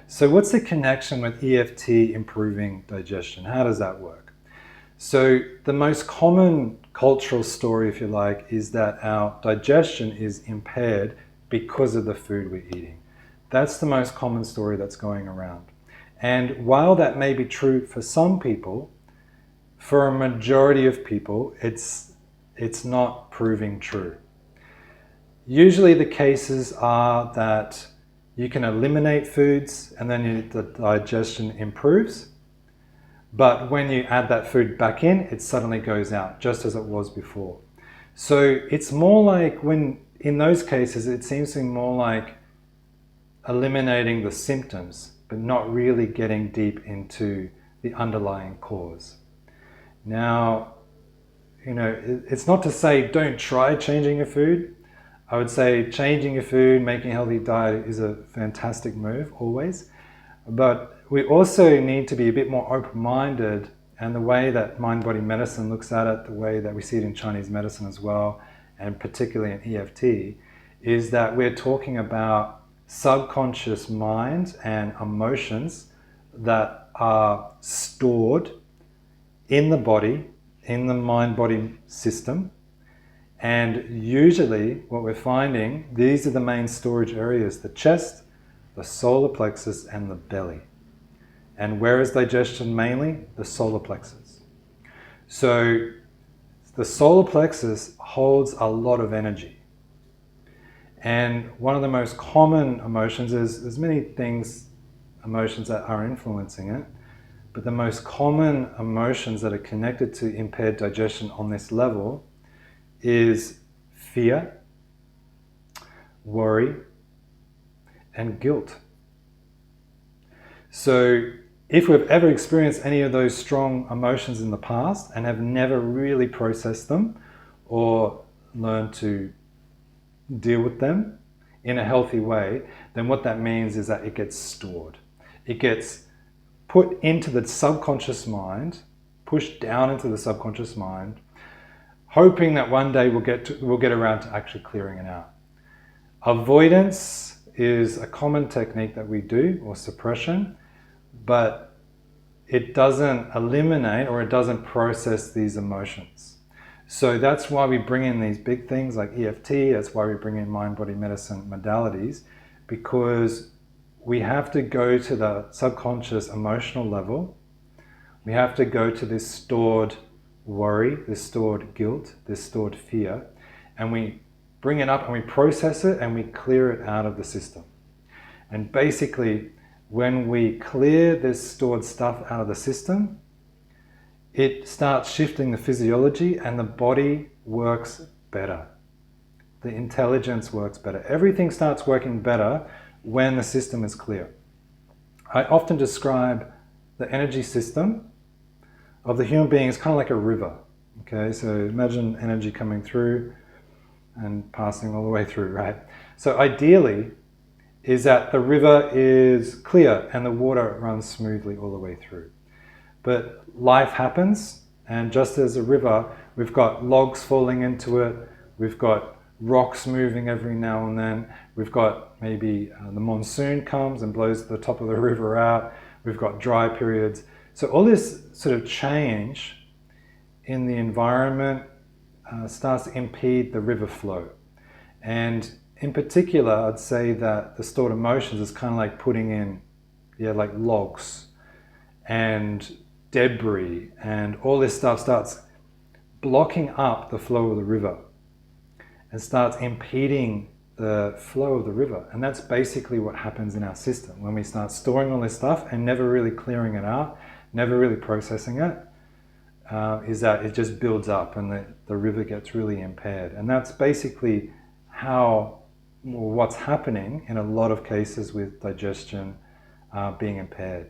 So what's the connection with EFT improving digestion? How does that work? So the most common cultural story, if you like, is that our digestion is impaired because of the food we're eating. That's the most common story that's going around. And while that may be true for some people, for a majority of people, it's not proving true. Usually the cases are that you can eliminate foods and then the digestion improves. But when you add that food back in, it suddenly goes out, just as it was before. So it's more like in those cases, it seems to be more like eliminating the symptoms, but not really getting deep into the underlying cause. Now, it's not to say don't try changing your food. I would say changing your food, making a healthy diet is a fantastic move, always. But we also need to be a bit more open-minded, and the way that mind-body medicine looks at it, the way that we see it in Chinese medicine as well, and particularly in EFT, is that we're talking about subconscious mind and emotions that are stored in the body, in the mind-body system. And usually what we're finding, these are the main storage areas: the chest, the solar plexus, and the belly. And where is digestion mainly? The solar plexus. So the solar plexus holds a lot of energy. And one of the most common emotions is, there's many emotions that are influencing it, but the most common emotions that are connected to impaired digestion on this level is fear, worry, and guilt. So if we've ever experienced any of those strong emotions in the past and have never really processed them or learned to deal with them in a healthy way, then what that means is that it gets stored. It gets put into the subconscious mind, pushed down into the subconscious mind, hoping that one day we'll get around to actually clearing it out. Avoidance is a common technique that we do, or suppression, but it doesn't eliminate or it doesn't process these emotions. So that's why we bring in these big things like EFT, that's why we bring in mind-body medicine modalities, because we have to go to the subconscious emotional level. We have to go to this stored worry, this stored guilt, this stored fear, and we bring it up and we process it and we clear it out of the system. And basically, when we clear this stored stuff out of the system, it starts shifting the physiology and the body works better. The intelligence works better. Everything starts working better when the system is clear. I often describe the energy system of the human being as kind of like a river. Okay, so imagine energy coming through and passing all the way through, right? So ideally is that the river is clear and the water runs smoothly all the way through. But life happens, and just as a river, we've got logs falling into it, we've got rocks moving every now and then, we've got maybe the monsoon comes and blows the top of the river out, we've got dry periods. So all this sort of change in the environment starts to impede the river flow. And in particular, I'd say that the stored emotions is kind of like putting in, like logs and debris, and all this stuff starts blocking up the flow of the river and starts impeding the flow of the river. And that's basically what happens in our system when we start storing all this stuff and never really clearing it out, never really processing it, is that it just builds up and the river gets really impaired. And that's basically what's happening in a lot of cases with digestion being impaired.